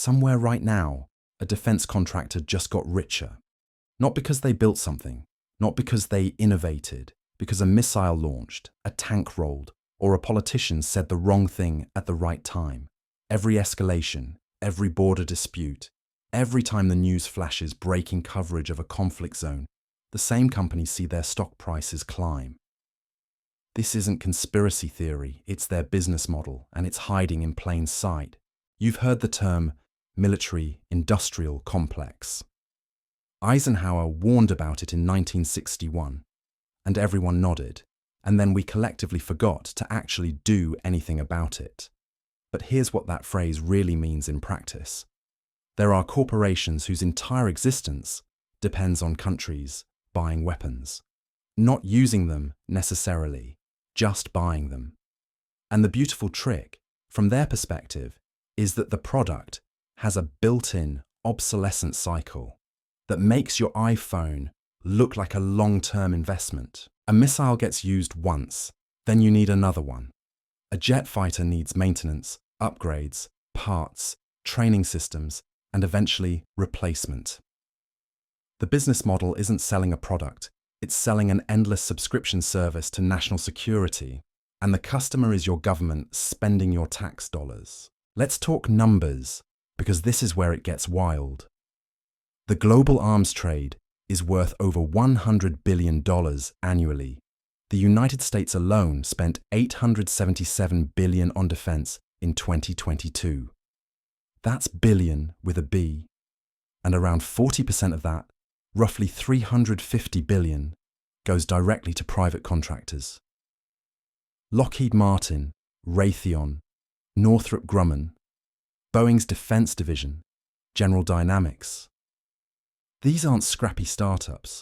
somewhere right now, a defense contractor just got richer. Not because they built something, not because they innovated, because a missile launched, a tank rolled, or a politician said the wrong thing at the right time. Every escalation, every border dispute, every time the news flashes breaking coverage of a conflict zone, the same companies see their stock prices climb. This isn't conspiracy theory, it's their business model, and it's hiding in plain sight. You've heard the term military-industrial complex. Eisenhower warned about it in 1961, and everyone nodded, and then we collectively forgot to actually do anything about it. But here's what that phrase really means in practice. There are corporations whose entire existence depends on countries buying weapons, not using them necessarily, just buying them. And the beautiful trick, from their perspective, is that the product has a built-in obsolescence cycle that makes your iPhone look like a long-term investment. A missile gets used once, then you need another one. A jet fighter needs maintenance, upgrades, parts, training systems, and eventually replacement. The business model isn't selling a product, it's selling an endless subscription service to national security, and the customer is your government spending your tax dollars. Let's talk numbers, because this is where it gets wild. The global arms trade is worth over $100 billion annually. The United States alone spent $877 billion on defense in 2022. That's billion with a B. And around 40% of that, roughly $350 billion, goes directly to private contractors. Lockheed Martin, Raytheon, Northrop Grumman, Boeing's defense division, General Dynamics. These aren't scrappy startups.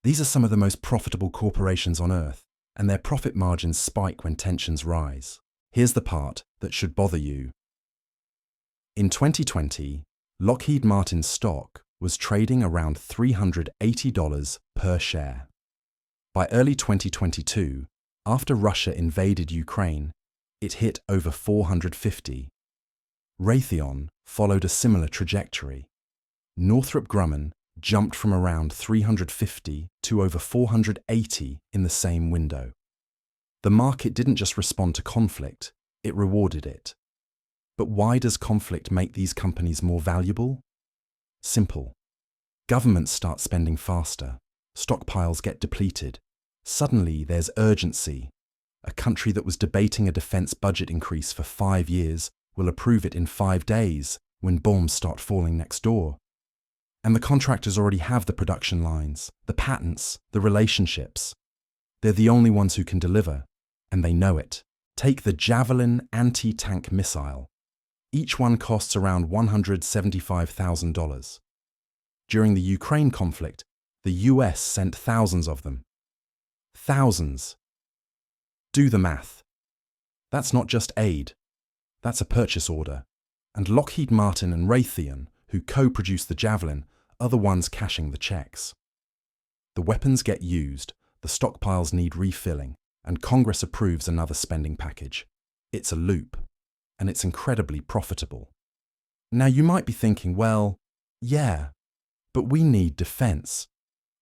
These are some of the most profitable corporations on Earth, and their profit margins spike when tensions rise. Here's the part that should bother you. In 2020, Lockheed Martin's stock was trading around $380 per share. By early 2022, after Russia invaded Ukraine, it hit over $450. Raytheon followed a similar trajectory. Northrop Grumman jumped from around $350 to over $480 in the same window. The market didn't just respond to conflict, it rewarded it. But why does conflict make these companies more valuable? Simple. Governments start spending faster, stockpiles get depleted. Suddenly there's urgency. A country that was debating a defense budget increase for 5 years will approve it in 5 days when bombs start falling next door. And the contractors already have the production lines, the patents, the relationships. They're the only ones who can deliver, and they know it. Take the Javelin anti-tank missile. Each one costs around $175,000. During the Ukraine conflict, the US sent thousands of them. Thousands. Do the math. That's not just aid. That's a purchase order. And Lockheed Martin and Raytheon, who co-produced the Javelin, are the ones cashing the checks. The weapons get used, the stockpiles need refilling, and Congress approves another spending package. It's a loop, and it's incredibly profitable. Now you might be thinking, well, yeah, but we need defense.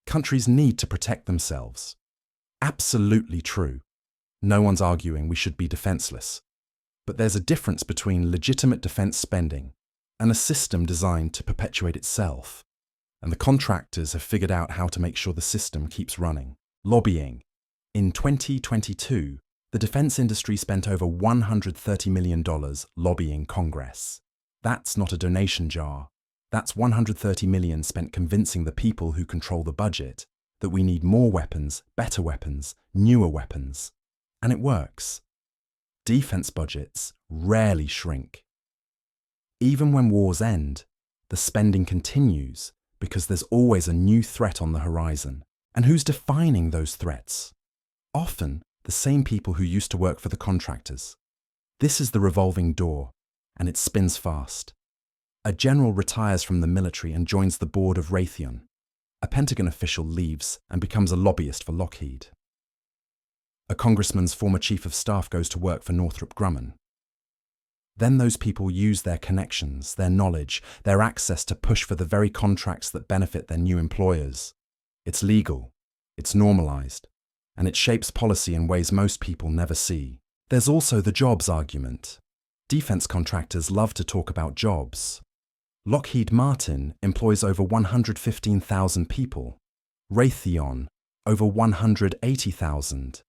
Countries need to protect themselves. Absolutely true. No one's arguing we should be defenseless. But there's a difference between legitimate defense spending and a system designed to perpetuate itself. And the contractors have figured out how to make sure the system keeps running. Lobbying. In 2022, the defense industry spent over $130 million lobbying Congress. That's not a donation jar. That's $130 million spent convincing the people who control the budget that we need more weapons, better weapons, newer weapons. And it works. Defense budgets rarely shrink. Even when wars end, the spending continues because there's always a new threat on the horizon. And who's defining those threats? Often, the same people who used to work for the contractors. This is the revolving door, and it spins fast. A general retires from the military and joins the board of Raytheon. A Pentagon official leaves and becomes a lobbyist for Lockheed. A congressman's former chief of staff goes to work for Northrop Grumman. Then those people use their connections, their knowledge, their access to push for the very contracts that benefit their new employers. It's legal, it's normalized, and it shapes policy in ways most people never see. There's also the jobs argument. Defense contractors love to talk about jobs. Lockheed Martin employs over 115,000 people. Raytheon, over 180,000.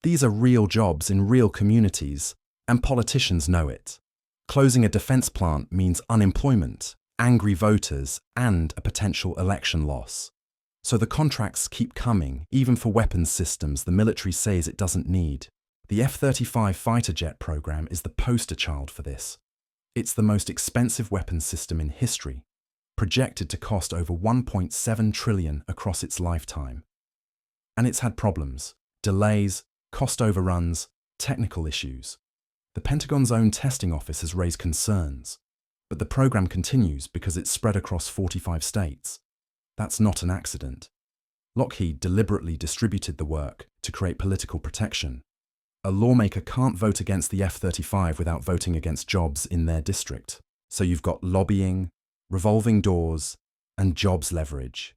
These are real jobs in real communities, and politicians know it. Closing a defense plant means unemployment, angry voters, and a potential election loss. So the contracts keep coming, even for weapons systems the military says it doesn't need. The F-35 fighter jet program is the poster child for this. It's the most expensive weapons system in history, projected to cost over $1.7 trillion across its lifetime. And it's had problems, delays, cost overruns, technical issues. The Pentagon's own testing office has raised concerns, but the program continues because it's spread across 45 states. That's not an accident. Lockheed deliberately distributed the work to create political protection. A lawmaker can't vote against the F-35 without voting against jobs in their district. So you've got lobbying, revolving doors, and jobs leverage.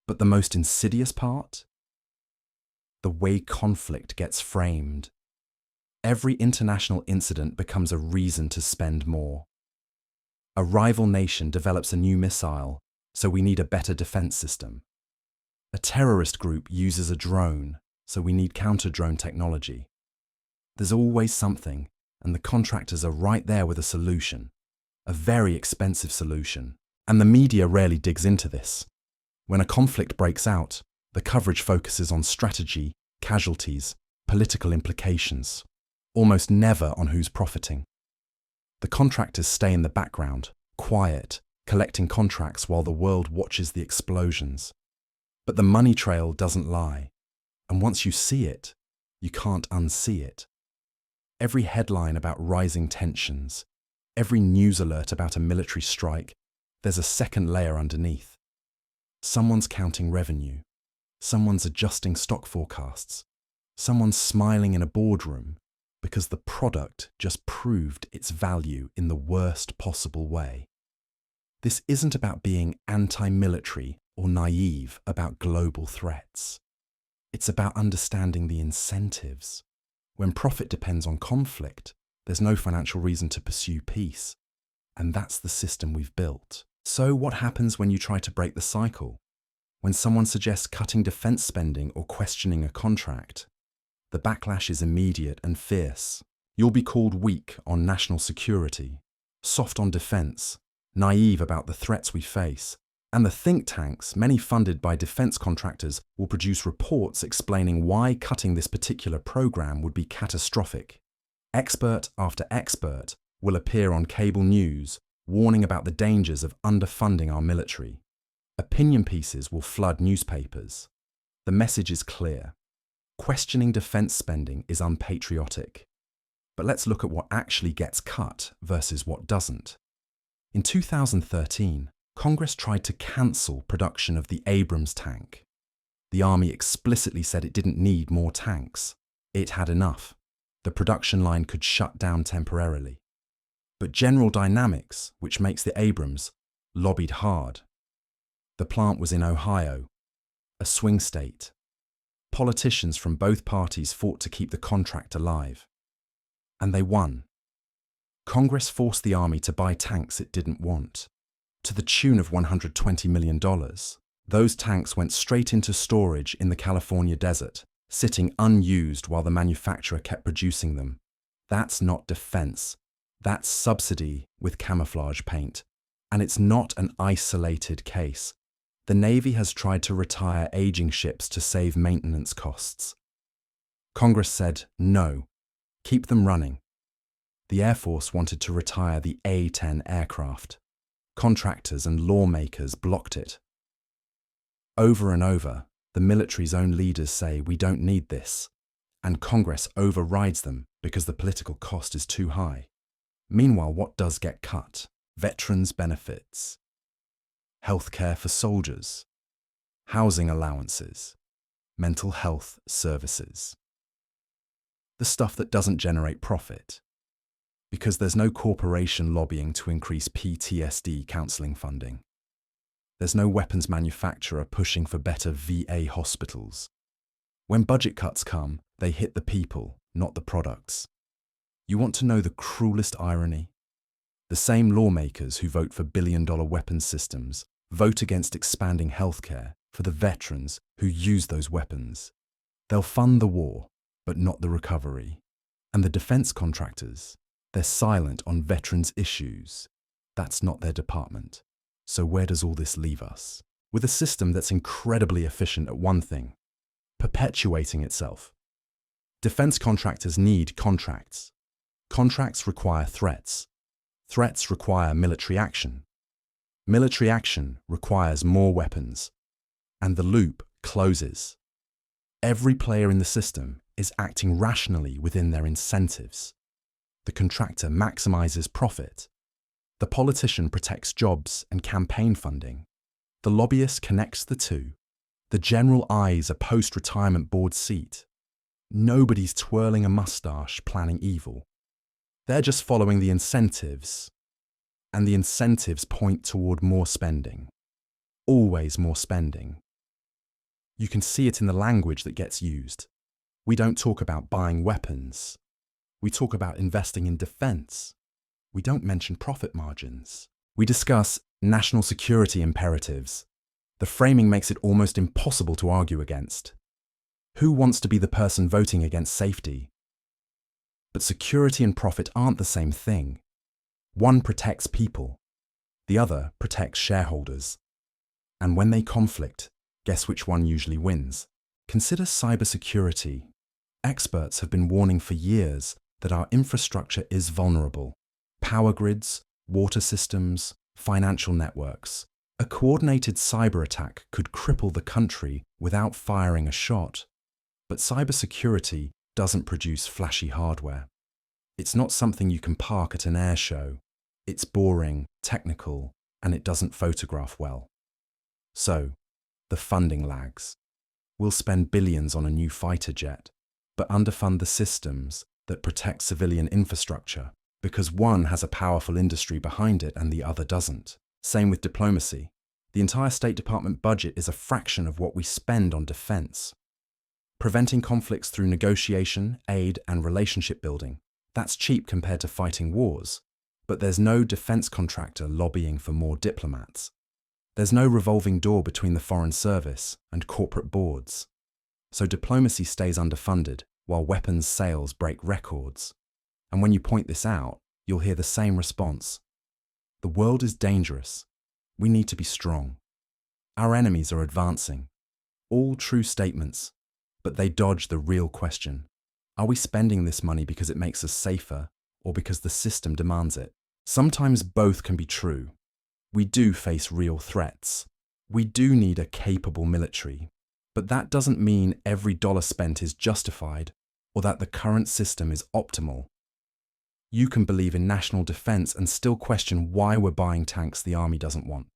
But the most insidious part? The way conflict gets framed. Every international incident becomes a reason to spend more. A rival nation develops a new missile, so we need a better defense system. A terrorist group uses a drone, so we need counter-drone technology. There's always something, and the contractors are right there with a solution. A very expensive solution. And the media rarely digs into this. When a conflict breaks out, the coverage focuses on strategy, casualties, political implications, almost never on who's profiting. The contractors stay in the background, quiet, collecting contracts while the world watches the explosions. But the money trail doesn't lie, and once you see it, you can't unsee it. Every headline about rising tensions, every news alert about a military strike, there's a second layer underneath. Someone's counting revenue. Someone's adjusting stock forecasts. Someone's smiling in a boardroom because the product just proved its value in the worst possible way. This isn't about being anti-military or naive about global threats. It's about understanding the incentives. When profit depends on conflict, there's no financial reason to pursue peace. And that's the system we've built. So what happens when you try to break the cycle? When someone suggests cutting defense spending or questioning a contract, the backlash is immediate and fierce. You'll be called weak on national security, soft on defense, naive about the threats we face, and the think tanks, many funded by defense contractors, will produce reports explaining why cutting this particular program would be catastrophic. Expert after expert will appear on cable news, warning about the dangers of underfunding our military. Opinion pieces will flood newspapers. The message is clear. Questioning defense spending is unpatriotic. But let's look at what actually gets cut versus what doesn't. In 2013, Congress tried to cancel production of the Abrams tank. The Army explicitly said it didn't need more tanks. It had enough. The production line could shut down temporarily. But General Dynamics, which makes the Abrams, lobbied hard. The plant was in Ohio, a swing state. Politicians from both parties fought to keep the contract alive. And they won. Congress forced the Army to buy tanks it didn't want, to the tune of $120 million. Those tanks went straight into storage in the California desert, sitting unused while the manufacturer kept producing them. That's not defense. That's subsidy with camouflage paint. And it's not an isolated case. The Navy has tried to retire aging ships to save maintenance costs. Congress said, no, keep them running. The Air Force wanted to retire the A-10 aircraft. Contractors and lawmakers blocked it. Over and over, the military's own leaders say we don't need this, and Congress overrides them because the political cost is too high. Meanwhile, what does get cut? Veterans' benefits, healthcare for soldiers, housing allowances, mental health services. The stuff that doesn't generate profit. Because there's no corporation lobbying to increase PTSD counseling funding. There's no weapons manufacturer pushing for better VA hospitals. When budget cuts come, they hit the people, not the products. You want to know the cruelest irony? The same lawmakers who vote for billion-dollar weapons systems vote against expanding healthcare for the veterans who use those weapons. They'll fund the war, but not the recovery. And the defense contractors, they're silent on veterans' issues. That's not their department. So where does all this leave us? With a system that's incredibly efficient at one thing, perpetuating itself. Defense contractors need contracts. Contracts require threats. Threats require military action. Military action requires more weapons. And the loop closes. Every player in the system is acting rationally within their incentives. The contractor maximizes profit. The politician protects jobs and campaign funding. The lobbyist connects the two. The general eyes a post-retirement board seat. Nobody's twirling a mustache planning evil. They're just following the incentives. And the incentives point toward more spending. Always more spending. You can see it in the language that gets used. We don't talk about buying weapons. We talk about investing in defense. We don't mention profit margins. We discuss national security imperatives. The framing makes it almost impossible to argue against. Who wants to be the person voting against safety? But security and profit aren't the same thing. One protects people. The other protects shareholders. And when they conflict, guess which one usually wins? Consider cybersecurity. Experts have been warning for years that our infrastructure is vulnerable. Power grids, water systems, financial networks. A coordinated cyber attack could cripple the country without firing a shot. But cybersecurity doesn't produce flashy hardware. It's not something you can park at an air show. It's boring, technical, and it doesn't photograph well. So, the funding lags. We'll spend billions on a new fighter jet, but underfund the systems that protect civilian infrastructure because one has a powerful industry behind it and the other doesn't. Same with diplomacy. The entire State Department budget is a fraction of what we spend on defense. Preventing conflicts through negotiation, aid, and relationship building. That's cheap compared to fighting wars. But there's no defense contractor lobbying for more diplomats. There's no revolving door between the Foreign Service and corporate boards. So diplomacy stays underfunded while weapons sales break records. And when you point this out, you'll hear the same response. The world is dangerous. We need to be strong. Our enemies are advancing. All true statements, but they dodge the real question. Are we spending this money because it makes us safer or because the system demands it? Sometimes both can be true. We do face real threats. We do need a capable military. But that doesn't mean every dollar spent is justified or that the current system is optimal. You can believe in national defense and still question why we're buying tanks the army doesn't want.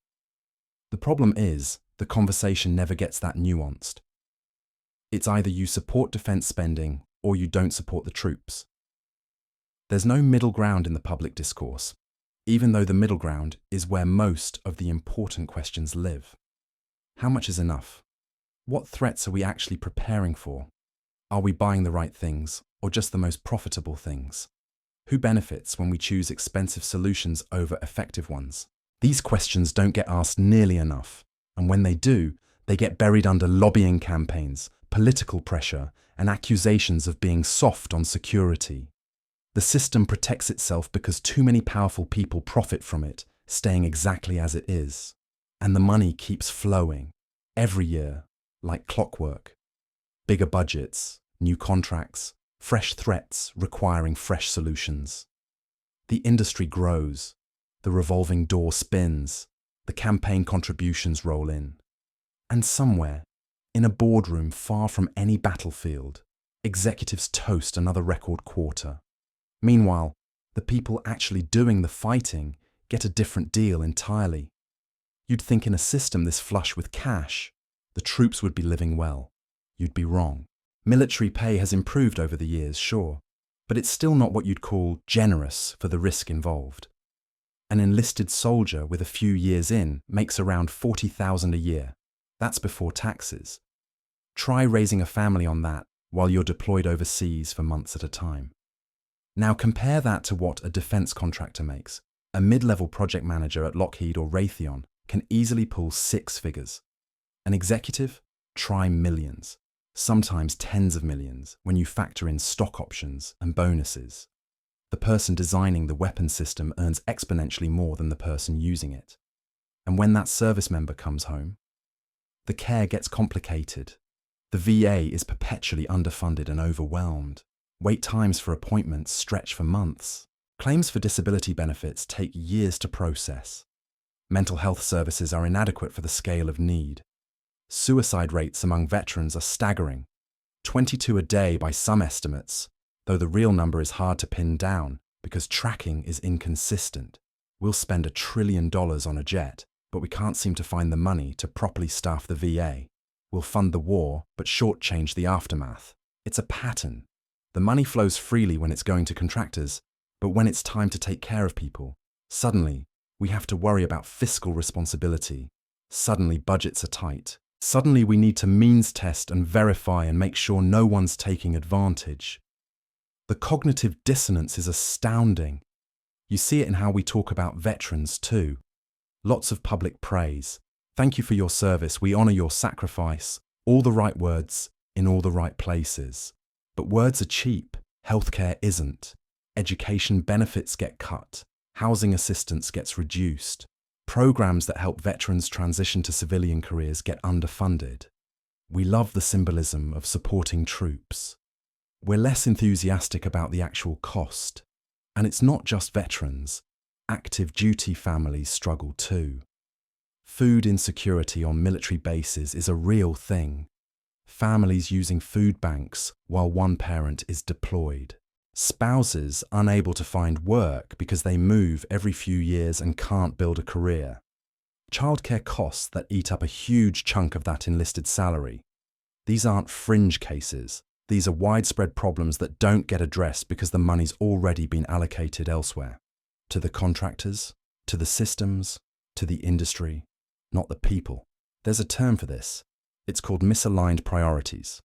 The problem is, the conversation never gets that nuanced. It's either you support defense spending or you don't support the troops. There's no middle ground in the public discourse, even though the middle ground is where most of the important questions live. How much is enough? What threats are we actually preparing for? Are we buying the right things or just the most profitable things? Who benefits when we choose expensive solutions over effective ones? These questions don't get asked nearly enough, and when they do, they get buried under lobbying campaigns, political pressure, and accusations of being soft on security. The system protects itself because too many powerful people profit from it, staying exactly as it is. And the money keeps flowing, every year, like clockwork. Bigger budgets, new contracts, fresh threats requiring fresh solutions. The industry grows, the revolving door spins, the campaign contributions roll in. And somewhere, in a boardroom far from any battlefield, executives toast another record quarter. Meanwhile, the people actually doing the fighting get a different deal entirely. You'd think in a system this flush with cash, the troops would be living well. You'd be wrong. Military pay has improved over the years, sure, But it's still not what you'd call generous for the risk involved. An enlisted soldier with a few years in makes around $40,000 a year. That's before taxes. Try raising a family on that while you're deployed overseas for months at a time. Now compare that to what a defense contractor makes. A mid-level project manager at Lockheed or Raytheon can easily pull 6 figures. An executive? Try millions, sometimes tens of millions when you factor in stock options and bonuses. The person designing the weapon system earns exponentially more than the person using it. And when that service member comes home, the care gets complicated. The VA is perpetually underfunded and overwhelmed. Wait times for appointments stretch for months. Claims for disability benefits take years to process. Mental health services are inadequate for the scale of need. Suicide rates among veterans are staggering. 22 a day by some estimates, though the real number is hard to pin down because tracking is inconsistent. We'll spend $1 trillion on a jet, but we can't seem to find the money to properly staff the VA. We'll fund the war, but shortchange the aftermath. It's a pattern. The money flows freely when it's going to contractors, but when it's time to take care of people, suddenly we have to worry about fiscal responsibility. Suddenly budgets are tight. Suddenly we need to means test and verify and make sure no one's taking advantage. The cognitive dissonance is astounding. You see it in how we talk about veterans too. Lots of public praise. Thank you for your service. We honor your sacrifice. All the right words in all the right places. But words are cheap. Healthcare isn't. Education benefits get cut. Housing assistance gets reduced. Programs that help veterans transition to civilian careers get underfunded. We love the symbolism of supporting troops. We're less enthusiastic about the actual cost. And it's not just veterans. Active duty families struggle too. Food insecurity on military bases is a real thing. Families using food banks while one parent is deployed. Spouses unable to find work because they move every few years and can't build a career. Childcare costs that eat up a huge chunk of that enlisted salary. These aren't fringe cases. These are widespread problems that don't get addressed because the money's already been allocated elsewhere. To the contractors, to the systems, to the industry, not the people. There's a term for this. It's called misaligned priorities.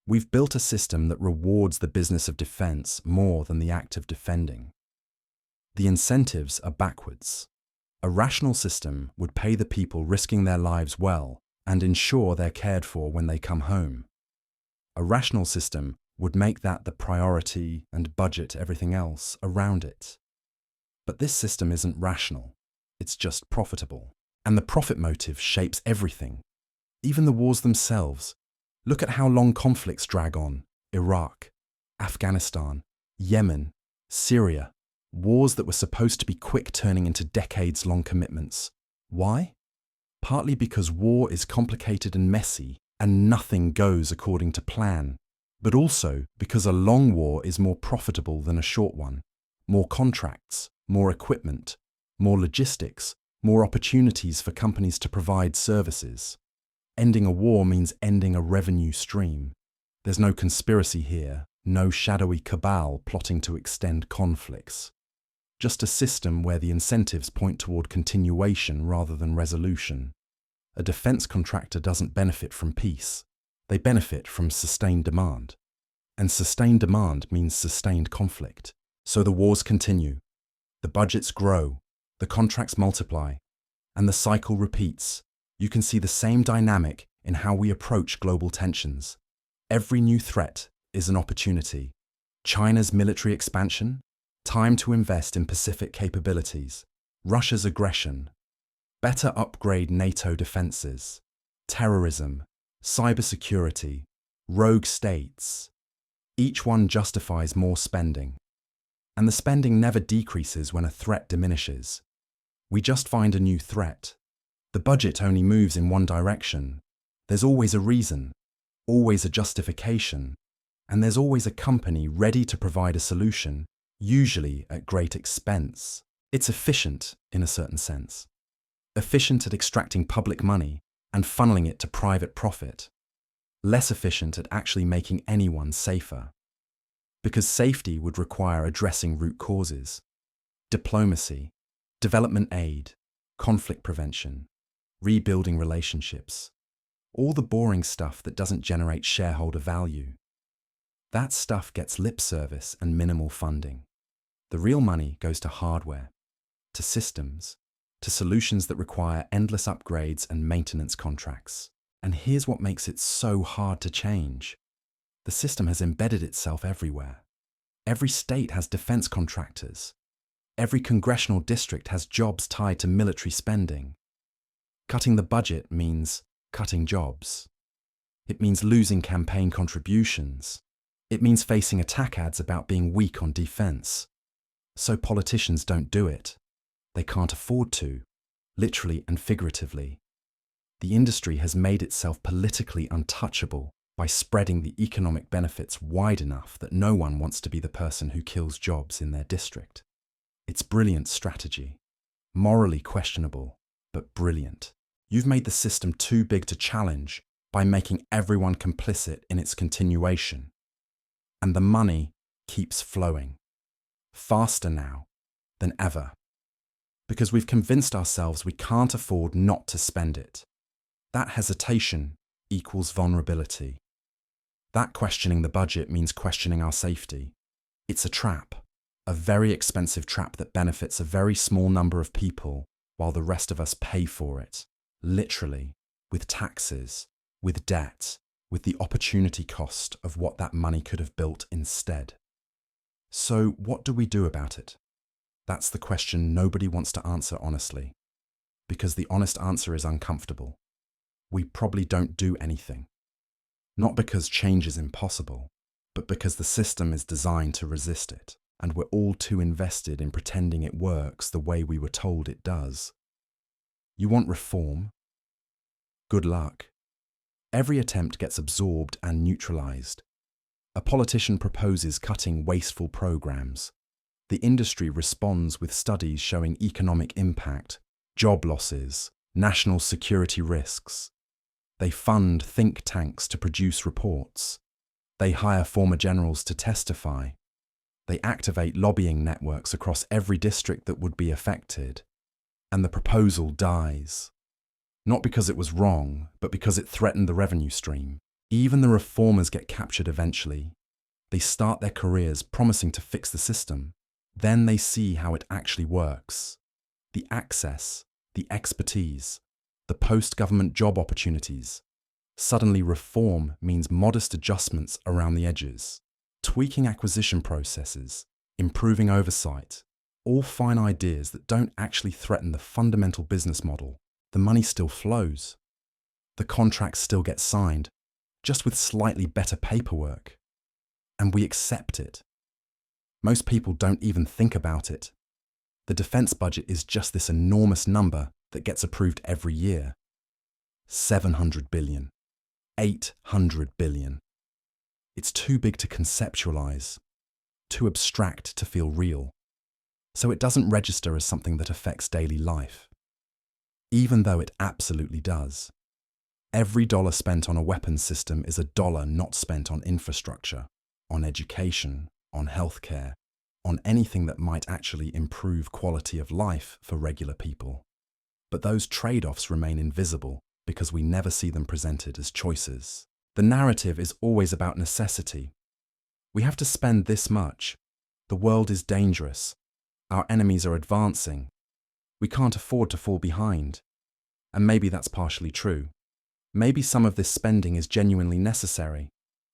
We've built a system that rewards the business of defense more than the act of defending. The incentives are backwards. A rational system would pay the people risking their lives well and ensure they're cared for when they come home. A rational system would make that the priority and budget everything else around it. But this system isn't rational. It's just profitable. And the profit motive shapes everything. Even the wars themselves. Look at how long conflicts drag on. Iraq, Afghanistan, Yemen, Syria. Wars that were supposed to be quick turning into decades-long commitments. Why? Partly because war is complicated and messy, and nothing goes according to plan. But also because a long war is more profitable than a short one. More contracts, more equipment, more logistics, more opportunities for companies to provide services. Ending a war means ending a revenue stream. There's no conspiracy here, no shadowy cabal plotting to extend conflicts. Just a system where the incentives point toward continuation rather than resolution. A defense contractor doesn't benefit from peace. They benefit from sustained demand. And sustained demand means sustained conflict. So the wars continue. The budgets grow. The contracts multiply. And the cycle repeats. You can see the same dynamic in how we approach global tensions. Every new threat is an opportunity. China's military expansion, time to invest in Pacific capabilities. Russia's aggression, better upgrade NATO defenses. Terrorism, cybersecurity, rogue states. Each one justifies more spending. And the spending never decreases when a threat diminishes. We just find a new threat. The budget only moves in one direction. There's always a reason, always a justification, and there's always a company ready to provide a solution, usually at great expense. It's efficient in a certain sense. Efficient at extracting public money and funneling it to private profit. Less efficient at actually making anyone safer. Because safety would require addressing root causes. Diplomacy, development aid, conflict prevention, rebuilding relationships. All the boring stuff that doesn't generate shareholder value. That stuff gets lip service and minimal funding. The real money goes to hardware, to systems, to solutions that require endless upgrades and maintenance contracts. And here's what makes it so hard to change. The system has embedded itself everywhere. Every state has defense contractors. Every congressional district has jobs tied to military spending. Cutting the budget means cutting jobs. It means losing campaign contributions. It means facing attack ads about being weak on defense. So politicians don't do it. They can't afford to, literally and figuratively. The industry has made itself politically untouchable by spreading the economic benefits wide enough that no one wants to be the person who kills jobs in their district. It's brilliant strategy. Morally questionable, but brilliant. You've made the system too big to challenge by making everyone complicit in its continuation. And the money keeps flowing. Faster now than ever. Because we've convinced ourselves we can't afford not to spend it. That hesitation equals vulnerability. That questioning the budget means questioning our safety. It's a trap, a very expensive trap that benefits a very small number of people while the rest of us pay for it, literally, with taxes, with debt, with the opportunity cost of what that money could have built instead. So what do we do about it? That's the question nobody wants to answer honestly, because the honest answer is uncomfortable. We probably don't do anything. Not because change is impossible, but because the system is designed to resist it, and we're all too invested in pretending it works the way we were told it does. You want reform? Good luck. Every attempt gets absorbed and neutralized. A politician proposes cutting wasteful programs. The industry responds with studies showing economic impact, job losses, national security risks. They fund think tanks to produce reports. They hire former generals to testify. They activate lobbying networks across every district that would be affected. And the proposal dies. Not because it was wrong, but because it threatened the revenue stream. Even the reformers get captured eventually. They start their careers promising to fix the system. Then they see how it actually works. The access, the expertise, the post-government job opportunities. Suddenly reform means modest adjustments around the edges, tweaking acquisition processes, improving oversight, all fine ideas that don't actually threaten the fundamental business model. The money still flows. The contracts still get signed, just with slightly better paperwork. And we accept it. Most people don't even think about it. The defense budget is just this enormous number that gets approved every year. 700 billion. 800 billion. It's too big to conceptualize, too abstract to feel real. So it doesn't register as something that affects daily life. Even though it absolutely does. Every dollar spent on a weapons system is a dollar not spent on infrastructure, on education, on healthcare, on anything that might actually improve quality of life for regular people. But those trade-offs remain invisible because we never see them presented as choices. The narrative is always about necessity. We have to spend this much. The world is dangerous. Our enemies are advancing. We can't afford to fall behind. And maybe that's partially true. Maybe some of this spending is genuinely necessary,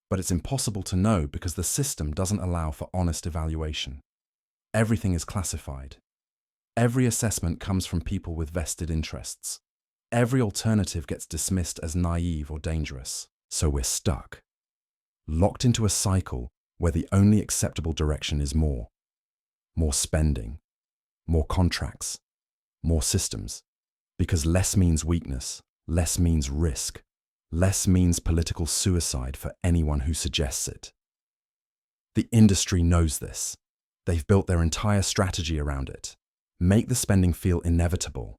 but it's impossible to know because the system doesn't allow for honest evaluation. Everything is classified. Every assessment comes from people with vested interests. Every alternative gets dismissed as naive or dangerous. So we're stuck, locked into a cycle where the only acceptable direction is more. More spending, more contracts, more systems. Because less means weakness, less means risk, less means political suicide for anyone who suggests it. The industry knows this. They've built their entire strategy around it. Make the spending feel inevitable,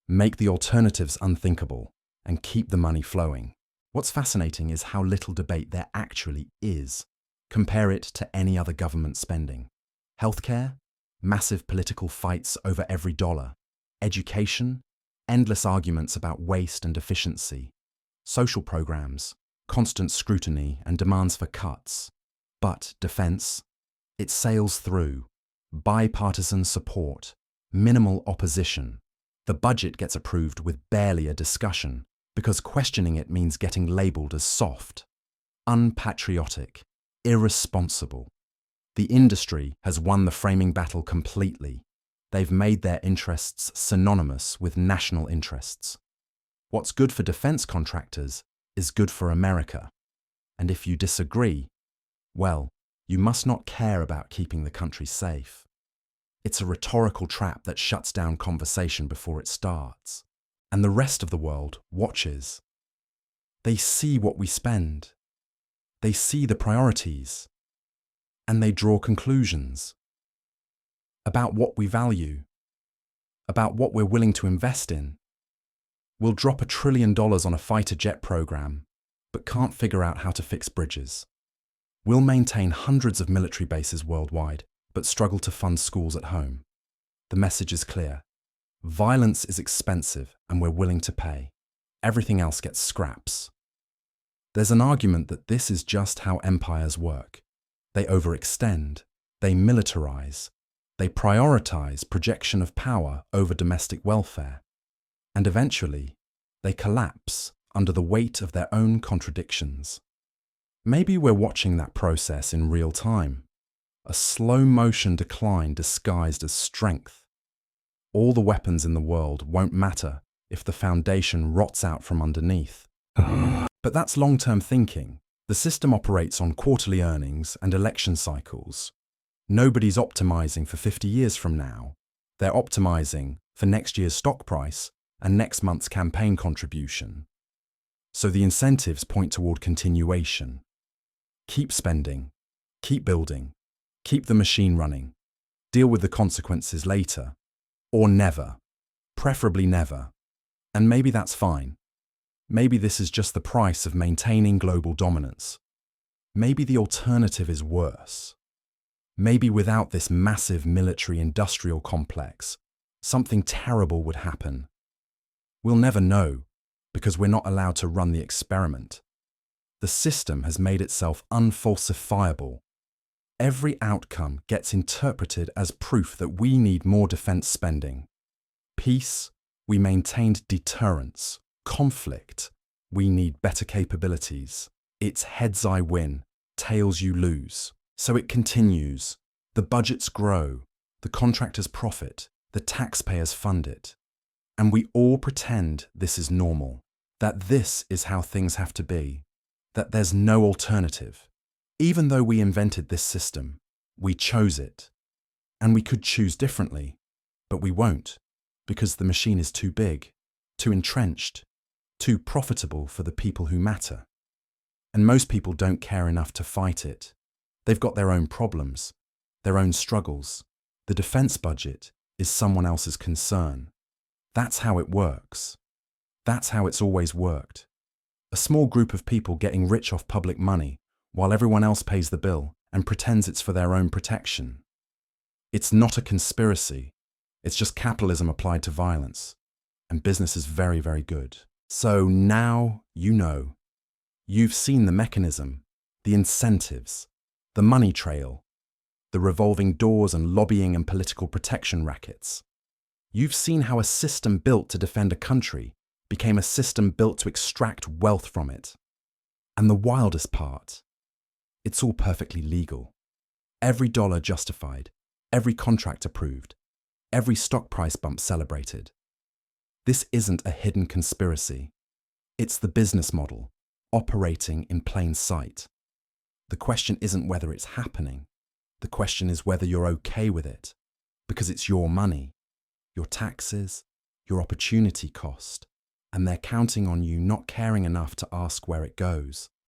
make the alternatives unthinkable, and keep the money flowing. What's fascinating is how little debate there actually is. Compare it to any other government spending. Healthcare? Massive political fights over every dollar. Education? Endless arguments about waste and efficiency. Social programs? Constant scrutiny and demands for cuts. But defense? It sails through. Bipartisan support. Minimal opposition. The budget gets approved with barely a discussion, because questioning it means getting labelled as soft, unpatriotic, irresponsible. The industry has won the framing battle completely. They've made their interests synonymous with national interests. What's good for defense contractors is good for America. And if you disagree, well, you must not care about keeping the country safe. It's a rhetorical trap that shuts down conversation before it starts. And the rest of the world watches. They see what we spend. They see the priorities. And they draw conclusions about what we value, about what we're willing to invest in. We'll drop $1 trillion on a fighter jet program, but can't figure out how to fix bridges. We'll maintain hundreds of military bases worldwide, but struggle to fund schools at home. The message is clear. Violence is expensive and we're willing to pay. Everything else gets scraps. There's an argument that this is just how empires work. They overextend, they militarize, they prioritize projection of power over domestic welfare, and eventually they collapse under the weight of their own contradictions. Maybe we're watching that process in real time, a slow-motion decline disguised as strength. All the weapons in the world won't matter if the foundation rots out from underneath. But that's long-term thinking. The system operates on quarterly earnings and election cycles. Nobody's optimizing for 50 years from now. They're optimizing for next year's stock price and next month's campaign contribution. So the incentives point toward continuation. Keep spending, keep building, keep the machine running, deal with the consequences later, or never, preferably never. And maybe that's fine. Maybe this is just the price of maintaining global dominance. Maybe the alternative is worse. Maybe without this massive military-industrial complex, something terrible would happen. We'll never know, because we're not allowed to run the experiment. The system has made itself unfalsifiable. Every outcome gets interpreted as proof that we need more defense spending. Peace, we maintained deterrence. Conflict, we need better capabilities. It's heads I win, tails you lose. So it continues. The budgets grow, the contractors profit, the taxpayers fund it. And we all pretend this is normal, that this is how things have to be, that there's no alternative. Even though we invented this system, we chose it. And we could choose differently, but we won't, because the machine is too big, too entrenched, too profitable for the people who matter. And most people don't care enough to fight it. They've got their own problems, their own struggles. The defense budget is someone else's concern. That's how it works. That's how it's always worked. A small group of people getting rich off public money while everyone else pays the bill and pretends it's for their own protection. It's not a conspiracy. It's just capitalism applied to violence. And business is very, very good. So now you know. You've seen the mechanism, the incentives, the money trail, the revolving doors and lobbying and political protection rackets. You've seen how a system built to defend a country became a system built to extract wealth from it. And the wildest part, it's all perfectly legal. Every dollar justified, every contract approved, every stock price bump celebrated. This isn't a hidden conspiracy. It's the business model, operating in plain sight. The question isn't whether it's happening. The question is whether you're okay with it, because it's your money, your taxes, your opportunity cost, and they're counting on you not caring enough to ask where it goes.